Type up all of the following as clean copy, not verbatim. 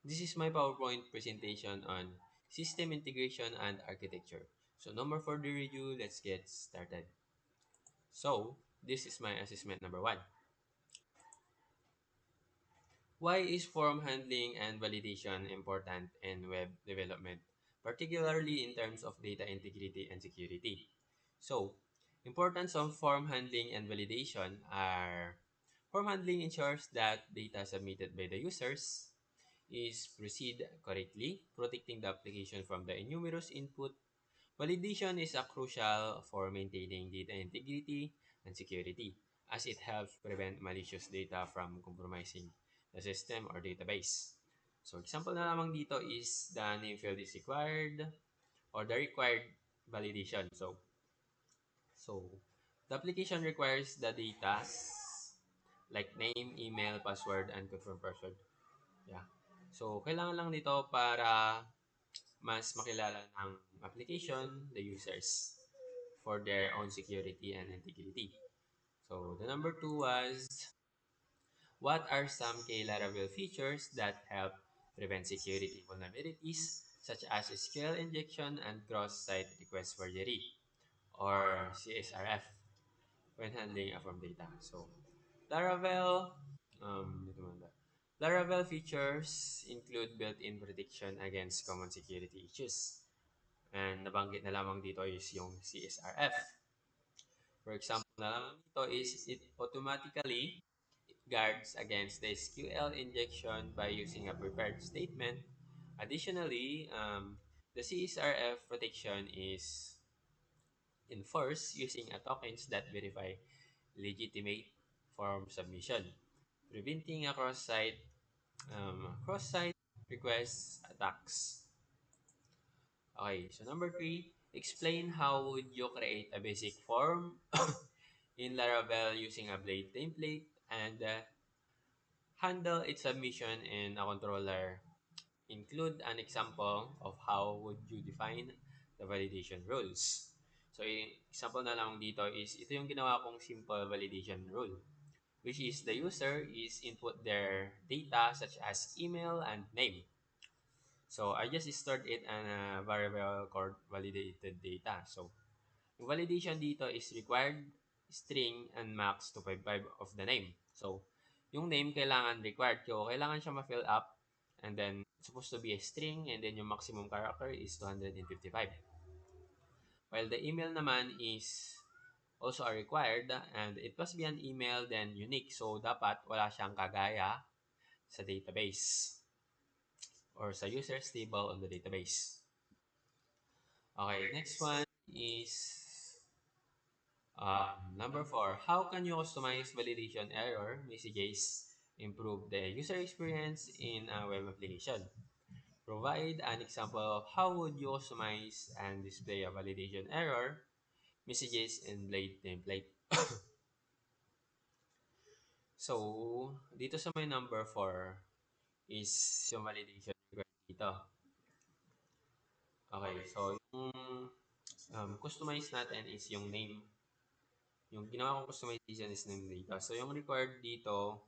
This is my PowerPoint presentation on system integration and architecture. So no more further review, let's get started. So this is my assessment number one. Why is form handling and validation important in web development, particularly in terms of data integrity and security? So, importance of form handling and validation are form handling ensures that data submitted by the users is proceed correctly, protecting the application from the numerous input. Validation is a crucial for maintaining data integrity and security, as it helps prevent malicious data from compromising the system or database. So example na lamang dito is the name field is required or the required validation. So the application requires the data like name, email, password, and confirm password. Yeah. So kailangan lang nito para mas makilala ng application, the users, for their own security and integrity. So the number two was, what are some key Laravel features that help prevent security vulnerabilities, such as SQL injection and cross-site request forgery, or CSRF, when handling a form data? So Laravel, dito muna. Laravel features include built-in protection against common security issues. And nabanggit na lamang dito is yung CSRF. For example na lamang dito is it automatically guards against the SQL injection by using a prepared statement. Additionally, the CSRF protection is enforced using a tokens that verify legitimate form submission, preventing a cross-site request attacks. Okay, so number three, explain how would you create a basic form in Laravel using a Blade template and handle its submission in a controller. Include an example of how would you define the validation rules. So, example na lang dito is ito yung ginawa kong simple validation rule, which is the user is input their data such as email and name. So, I just stored it in a variable called validated data. So, yung validation dito is required string and max 255 of the name. So, yung name kailangan required ko, kailangan siya ma-fill up and then it's supposed to be a string and then yung maximum character is 255. While the email naman is also are required and it must be an email then unique. So, dapat wala siyang kagaya sa database or sa user's table on the database. Okay, next one is number four, how can you customize validation error messages, improve the user experience in a web application? Provide an example of how would you customize and display a validation error messages in Blade template. So, dito sa may number 4 is yung validation required dito. Okay, so yung customize natin is yung name. Yung ginawa kong customization is name dito. So, yung required dito,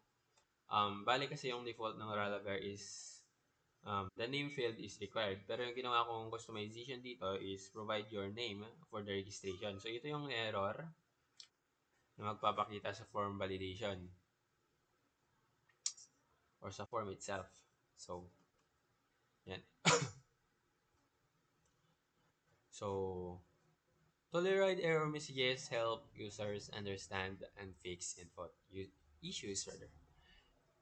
bali kasi yung default ng Laravel is the name field is required. Pero yung ginawa kong customization dito is provide your name for the registration. So, ito yung error na magpapakita sa form validation or sa form itself. So, yan. So, tolerate error messages help users understand and fix issues rather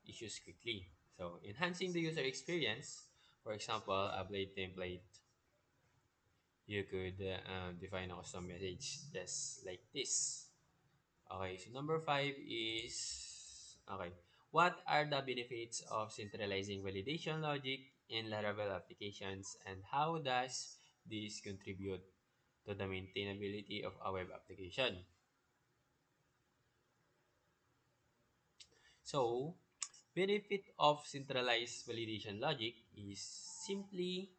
issues quickly. So, enhancing the user experience, for example, a Blade template, you could define a custom message just like this. Okay, so number 5 is, okay, what are the benefits of centralizing validation logic in Laravel applications and how does this contribute to the maintainability of a web application? So, benefit of centralized validation logic is simply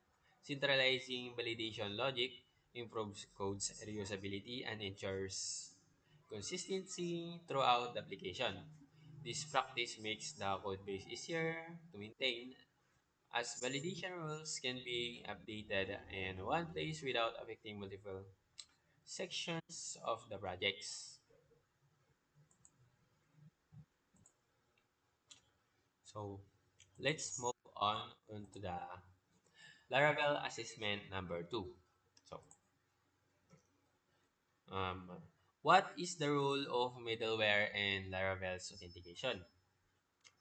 centralizing validation logic improves code's reusability and ensures consistency throughout the application. This practice makes the code base easier to maintain as validation rules can be updated in one place without affecting multiple sections of the projects. So let's move on to the Laravel assessment number two. So, um, what is the role of middleware in Laravel's authentication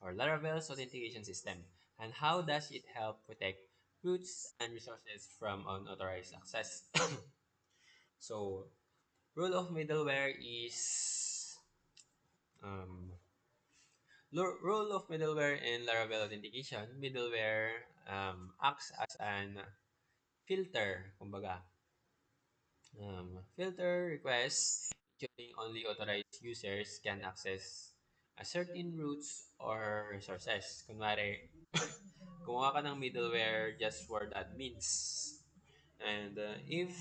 or Laravel's authentication system, and how does it help protect routes and resources from unauthorized access? So, role of middleware is role of middleware in Laravel authentication. Middleware acts as an filter, kumbaga. Filter requests, ensuring only authorized users can access a certain routes or resources. Kunwari, gumawa ka ng middleware just for the admins. And if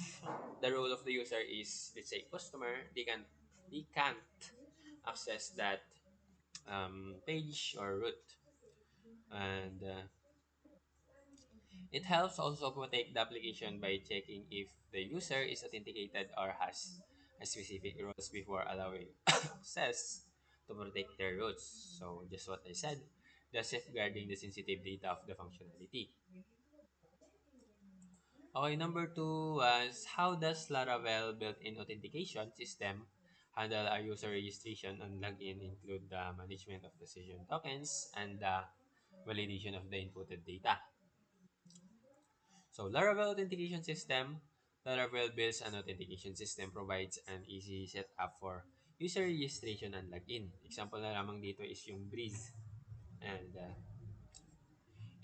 the role of the user is, let's say, customer, they can't access that page or route. And it helps also protect the application by checking if the user is authenticated or has a specific rules before allowing access to protect their routes. So just what I said, just safeguarding the sensitive data of the functionality. Okay, number two was how does Laravel built-in authentication system handle our user registration and login, include the management of the session tokens and the validation of the inputted data. So Laravel authentication system, Laravel builds an authentication system, provides an easy setup for user registration and login. Example na lamang dito is yung Breeze. And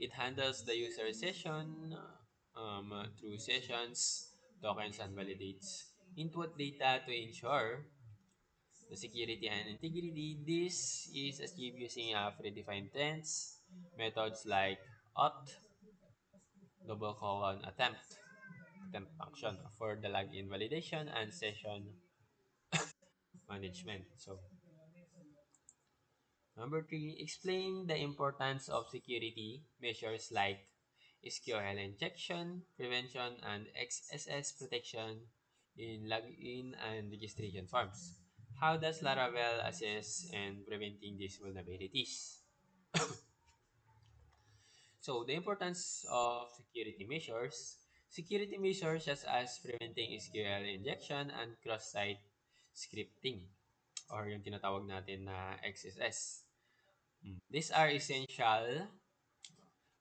it handles the user session through sessions, tokens, and validates input data to ensure the security and integrity. This is achieved using predefined trends, methods like auth, double colon attempt function for the login validation and session management. So, number three, explain the importance of security measures like SQL injection, prevention, and XSS protection in login and registration forms. How does Laravel assess and preventing these vulnerabilities? So, the importance of security measures such as preventing SQL injection and cross-site scripting or yung tinatawag natin na XSS. These are essential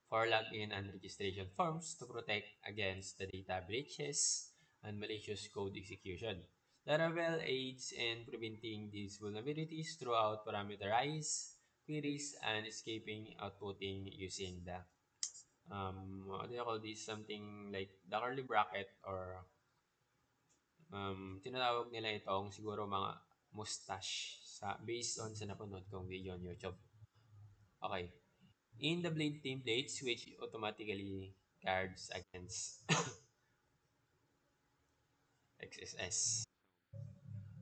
for login and registration forms to protect against the data breaches and malicious code execution. Laravel aids in preventing these vulnerabilities throughout parameterized queries and escaping outputting using the what do you call this? Something like the curly bracket or tinatawag nila itong siguro mga mustache based on sa napanood kong video on YouTube. Okay. In the blade templates, which automatically guards against XSS.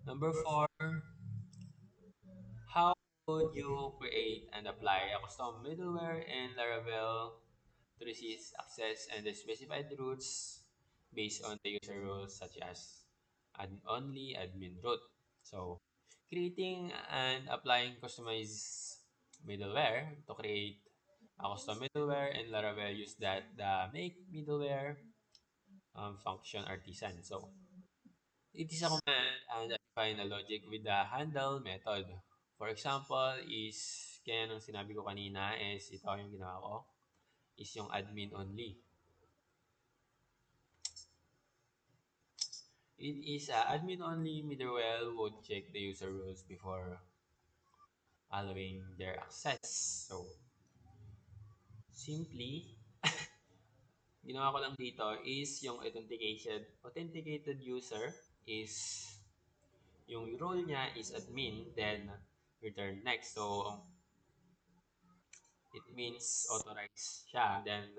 Number four, how would you create and apply a custom middleware in Laravel to resist access and the specified routes based on the user rules such as only admin root. So, creating and applying customized middleware to create a custom middleware in Laravel use that the make middleware function artisan. So, it is a command and I define a logic with the handle method. For example, is kaya nung sinabi ko kanina is ito yung ginawa ko is yung admin only. It is admin only middleware would check the user rules before allowing their access. So, simply, ginawa ko lang dito is yung authenticated user is yung role niya is admin, then return next. So, it means authorized siya. Then,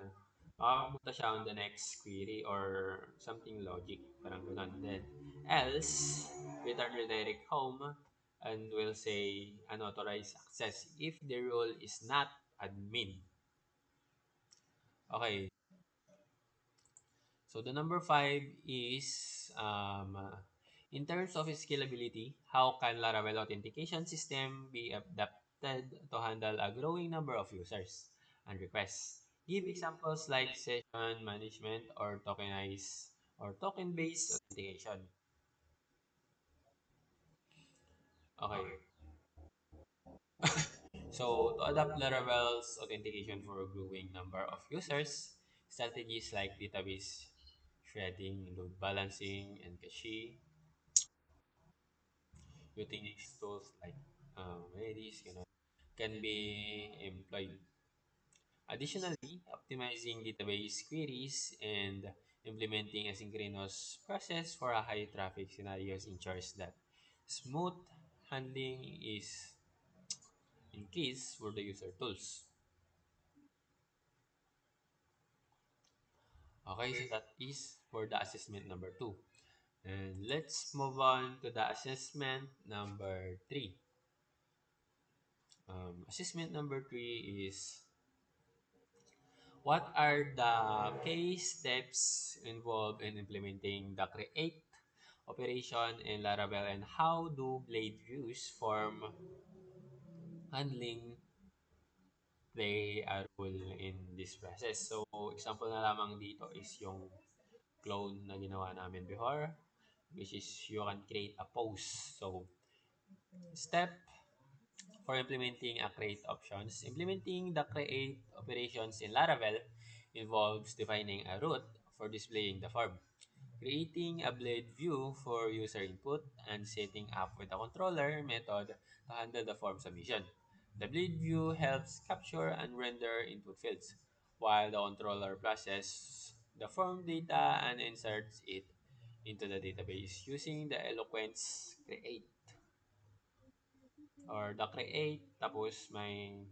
makapunta siya on the next query or something logic. Parang ganun. Then, else, return redirect home and will say unauthorized access if the role is not admin. Okay, so the number five is in terms of scalability, how can Laravel authentication system be adapted to handle a growing number of users and requests? Give examples like session management or token-based authentication. Okay, so to adapt Laravel's authentication for a growing number of users, strategies like database shredding, load balancing, and cache utilities tools like Redis can be employed. Additionally, optimizing database queries and implementing asynchronous process for a high traffic scenarios ensures that smooth handling is increased for the user tools. Okay, so that is for the assessment number two. And let's move on to the assessment number three. Assessment number three is what are the key steps involved in implementing the create operation in Laravel and how do blade views form handling play a role in this process? So, example na lamang dito is yung clone na ginawa namin before, which is you can create a post. So, step for implementing a create options. Implementing the create operations in Laravel involves defining a route for displaying the form, creating a blade view for user input, and setting up with a controller method to handle the form submission. The blade view helps capture and render input fields, while the controller processes the form data and inserts it into the database using the Eloquence create or the create tapos may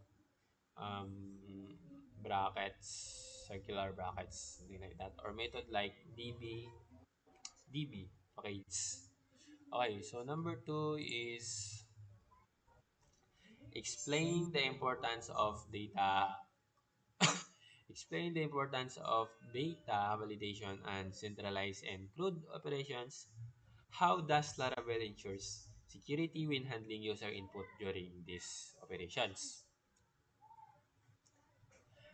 um, brackets, circular brackets, something like that, or method like db. Okay, okay. So number two is explain the importance of data. Explain the importance of data validation and centralized and CRUD operations. How does Laravel ensures security when handling user input during these operations?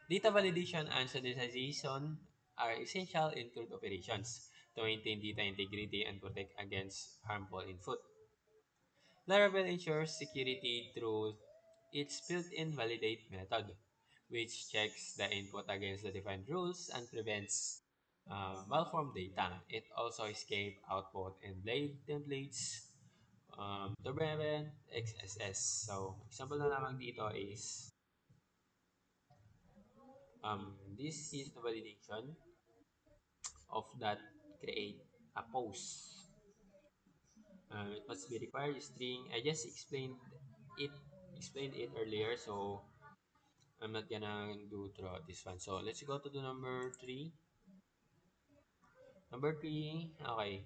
Data validation and sanitization are essential in CRUD operations to maintain data integrity and protect against harmful input. Laravel ensures security through its built-in validate method, which checks the input against the defined rules and prevents malformed data. It also escape output and blade templates to prevent XSS. So, example na lamang dito is this is the validation of that create a post. It must be required string. I just it explained it earlier, so I'm not gonna do throughout this one. So let's go to the number three. Number three, okay.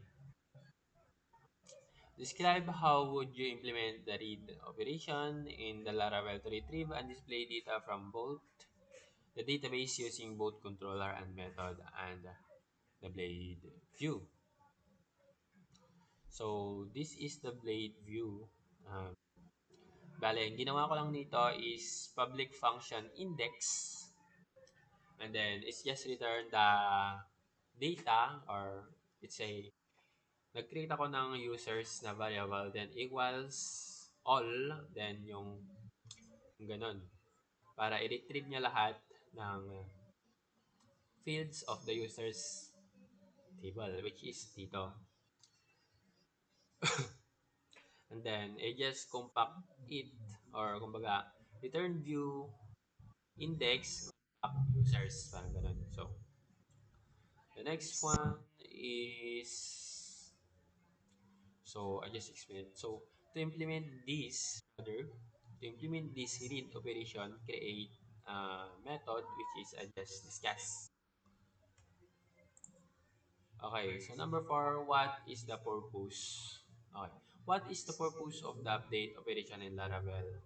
Describe how would you implement the read operation in the Laravel to retrieve and display data from both the database using both controller and method and the blade view. So this is the blade view. Um, Bale, ang ginawa ko lang nito is public function index and then it's just return the data or it's a nag-create ako ng users na variable then equals all then yung ganun para i-retrieve niya lahat ng fields of the users table which is dito and then I just compact it or kumbaga return view index compact users parang ganun. So the next one is so I just explained. So to implement this, to implement this read operation, create a method which is I just discussed. Okay, so number four, what is the purpose? Okay, what is the purpose of the update operation in Laravel?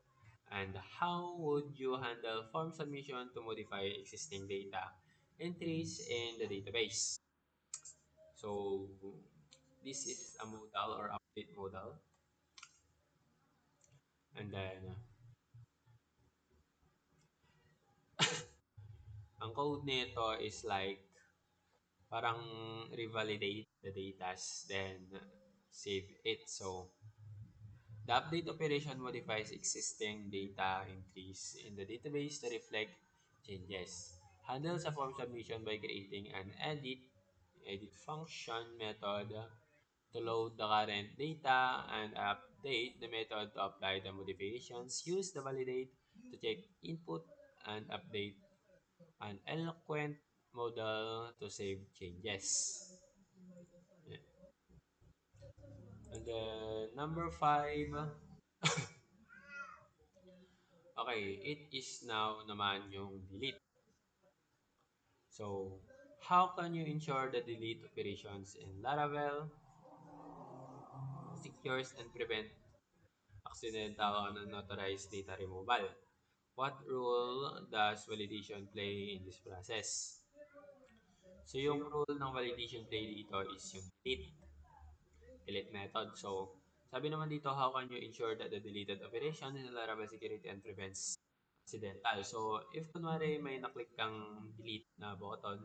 And how would you handle form submission to modify existing data entries in the database. So this is a modal or update modal. And then ang code nito is like parang revalidate the data then save it. So the update operation modifies existing data entries in the database to reflect changes. Handles a form submission by creating an edit function method to load the current data and update the method to apply the modifications. Use the validate to check input and update an eloquent model to save changes. Yeah. And then number five, okay, it is now naman yung delete. So, how can you ensure the delete operations in Laravel secures and prevent accidental and unauthorized data removal? What role does validation play in this process? So, yung role ng validation play dito is yung delete method. So, sabi naman dito, how can you ensure that the deleted operation in Laravel security and prevents accidental? So, if kunwari may naklik kang delete na button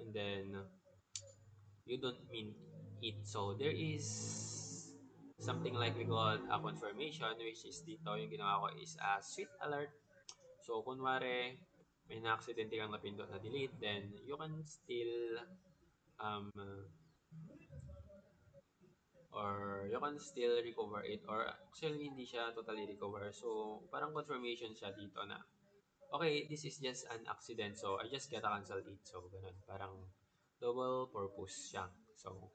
and then you don't mean it. So, there is something like we call a confirmation which is dito yung ginawa ko is a sweet alert. So, kunwari may na-accidente kang napindot na delete, then you can still um, recover it or actually hindi siya totally recover. So, parang confirmation siya dito na okay, this is just an accident. So, I just gotta cancel it. So, ganun. Parang double purpose siya. So,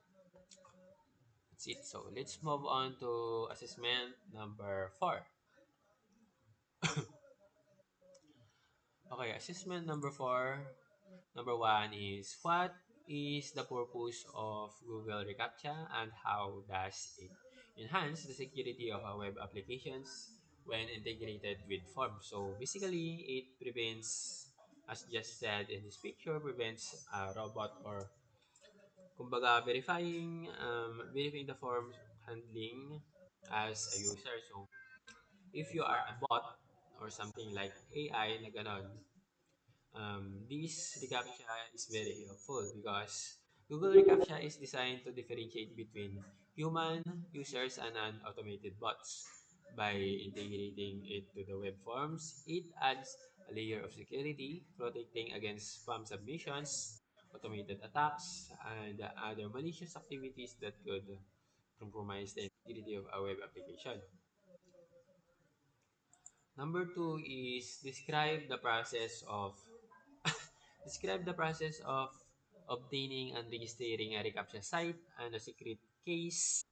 that's it. So, let's move on to assessment number 4. Okay, assessment number 4. Number 1 is what is the purpose of Google reCAPTCHA and how does it enhance the security of our web applications when integrated with forms? So basically, it prevents, as just said in this picture, prevents a robot or kumbaga verifying the form handling as a user. So if you are a bot or something like AI na ganon, this reCAPTCHA is very helpful because Google reCAPTCHA is designed to differentiate between human users and automated bots. By integrating it to the web forms, it adds a layer of security, protecting against spam submissions, automated attacks, and other malicious activities that could compromise the integrity of a web application. Number two is describe the process of obtaining and registering a reCAPTCHA site and a secret keys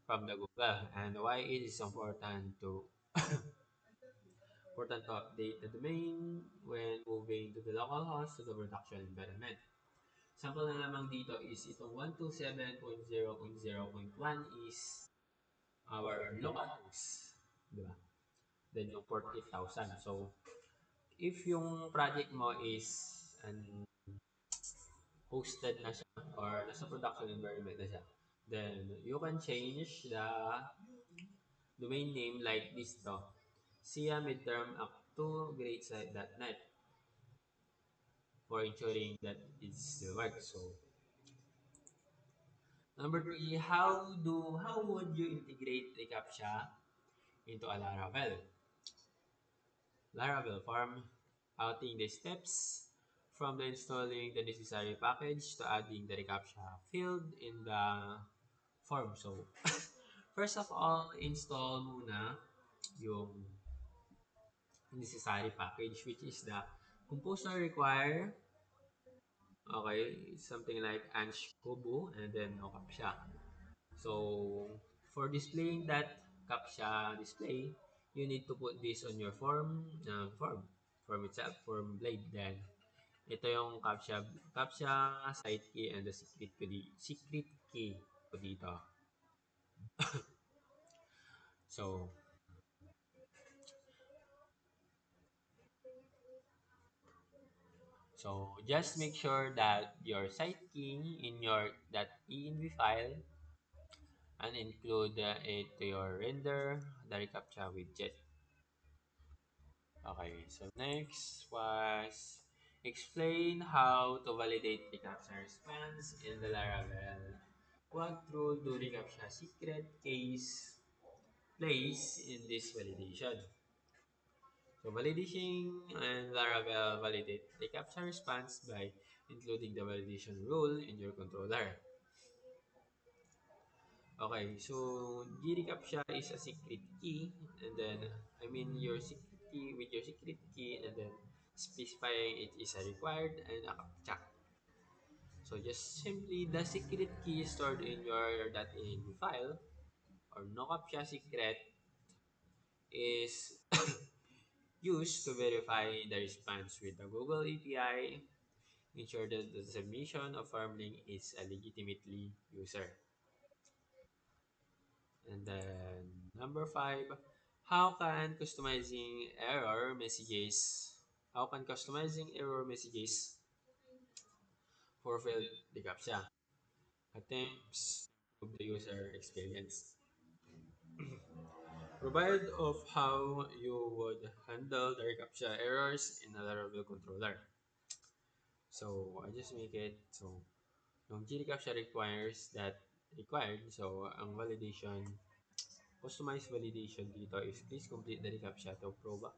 from the Google and why it is important to update the domain when moving to the local host to the production environment. Sample na lamang dito is itong 127.0.0.1 is our local host. Diba? Then yung port 8000. So, if yung project mo is an hosted na siya or nasa production environment na siya, then you can change the domain name like this to SIA midterm up to greatsite.net for ensuring that it still works. So number three, how would you integrate the CAPTCHA into a Laravel form, outing the steps from the installing the necessary package to adding the reCAPTCHA field in the form. So, first of all, install muna yung necessary package which is the composer require, okay, something like Ansible Kobo and then no CAPTCHA. So, for displaying that CAPTCHA display, you need to put this on your form itself, form blade. Then, ito yung CAPTCHA site key and the secret key ko dito. So, So just make sure that your site key in your .env file and include it to your render the reCAPTCHA widget. Okay, so next was explain how to validate reCAPTCHA response in the Laravel. What role do reCAPTCHA secret keys plays in this validation? So validation and Laravel validate reCAPTCHA response by including the validation rule in your controller. Okay, so GReCAPTCHA is a secret key, and then your secret key with your secret key, and then specifying it is a required and a CAPTCHA. So just simply the secret key stored in your .env file or no CAPTCHA secret is used to verify the response with the Google API, ensure that the submission of farm link is a legitimately user. And then number five, how can customizing error messages how can customizing error messages fulfill the CAPTCHA? Attempts to improve the user experience. Provide of how you would handle the CAPTCHA errors in a Laravel controller. So I just make it so yung GCAPTCHA required so ang validation customized validation dito is please complete the reCAPTCHA to prove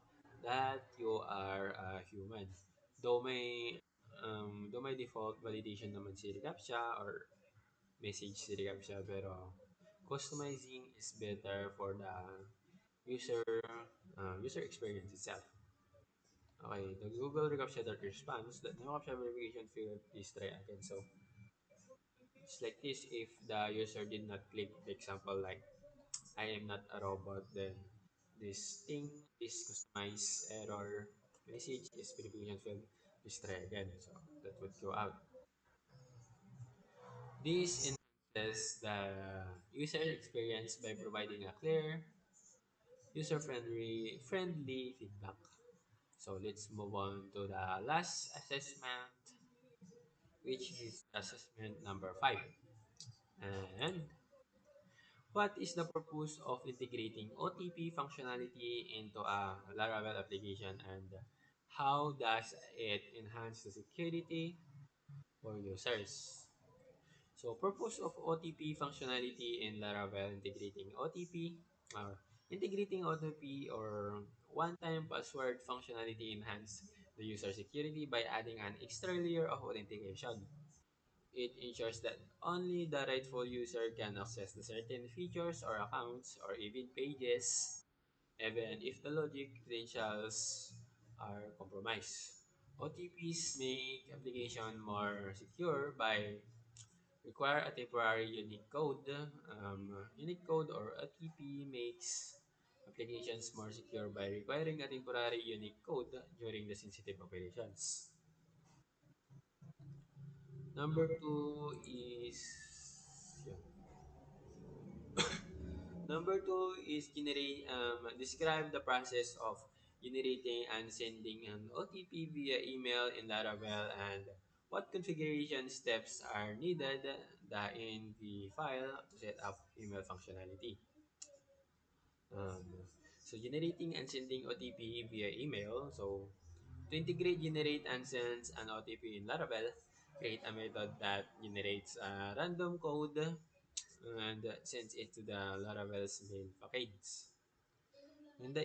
that you are a human. Though may default validation naman si reCAPTCHA or message si reCAPTCHA pero customizing is better for the user user experience itself. Okay, the Google reCAPTCHA that responds that no CAPTCHA verification failed, please try again. So it's like this if the user did not click the example like I am not a robot, then this thing, this customized error message is verification failed. Please try again. So that would go out. This enhances the user experience by providing a clear, user friendly feedback. So let's move on to the last assessment, which is assessment number five. And what is the purpose of integrating OTP functionality into a Laravel application and how does it enhance the security for users? So, purpose of OTP functionality in Laravel integrating OTP or one-time password functionality enhance the user security by adding an extra layer of authentication. It ensures that only the rightful user can access the certain features or accounts or even pages, even if the logic credentials are compromised. OTPs make application more secure by require a temporary unique code. Unique code or OTP makes applications more secure by requiring a temporary unique code during the sensitive operations. Number two is yeah. Number two is describe the process of generating and sending an OTP via email in Laravel and what configuration steps are needed in the file to set up email functionality. Um, so generating and sending OTP via email. So to integrate, generate, and send an OTP in Laravel, create a method that generates a random code and sends it to the Laravel's mail package. In the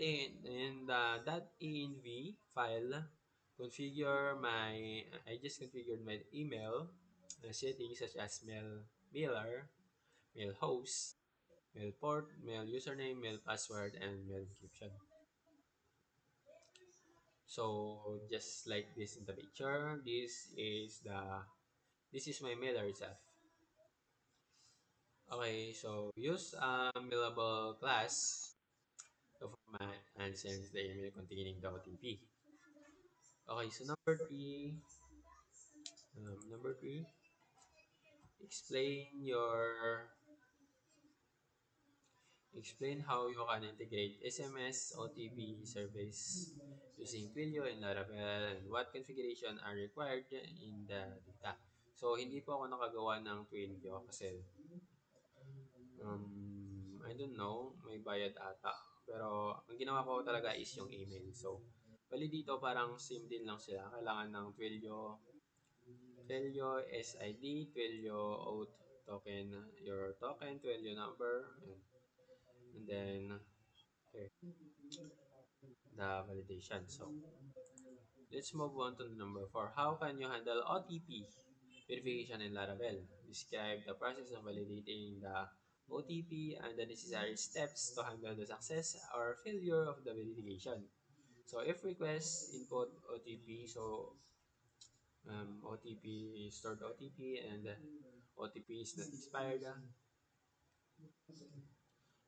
.env file, I just configured my email settings such as mailer, mail host, mail port, mail username, mail password, and mail encryption. So just like this in the picture, this is my mailer itself. Okay, so use a mailable class to format and send the email containing the OTP. Okay, so number three, explain your Explain how you can integrate SMS, OTP service using Twilio and Laravel and what configuration are required in the data. So, hindi po ako nakagawa ng Twilio kasi I don't know, may bayad ata. Pero, ang ginawa ko talaga is yung email. So, bali dito parang same din lang sila. Kailangan ng Twilio SID, Twilio Auth token, your token, Twilio number, and then here, the validation. So, let's move on to number 4. How can you handle OTP verification in Laravel? Describe the process of validating the OTP and the necessary steps to handle the success or failure of the verification. So if request input OTP, so OTP stored OTP and OTP is not expired.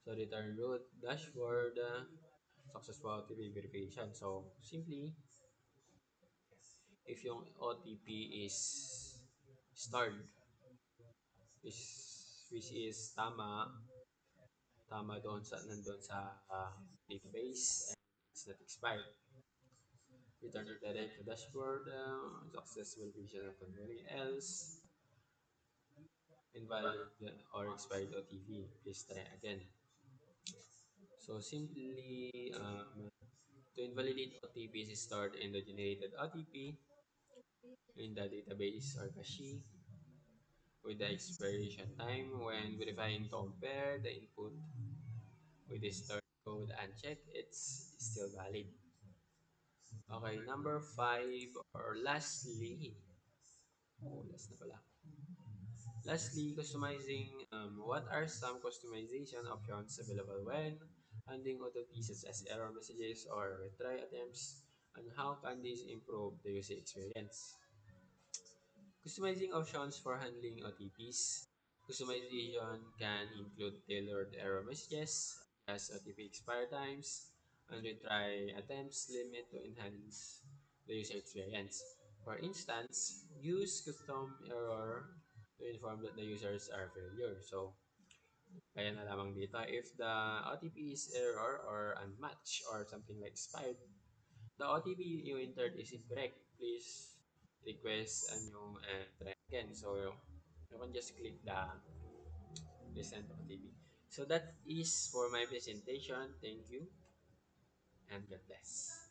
So return root dashboard successful OTP verification. So simply if yung OTP is stored is which is tama doon sa nandun sa database and it's not expired. Return to direct to dashboard, successful vision of something else, invalid or expired OTP. Please try again. So simply to invalidate OTPs is stored in the generated OTP in the database or cache with the expiration time when verifying compare the input with the stored code and check it's still valid. Okay, number 5 or lastly, last na pala. Lastly, customizing. What are some customization options available when handling OTP such as error messages or retry attempts? And how can this improve the user experience? Customizing options for handling OTPs. Customization can include tailored error messages, as OTP expire times, and retry attempts limit to enhance the user experience. For instance, use custom error to inform that the users are failure. So, kaya na lamang dito, if the OTP is error or unmatched or something like expired, the OTP you entered is incorrect. Please request a new and try again. So you can just click the recent OTP. So that is for my presentation. Thank you and God bless.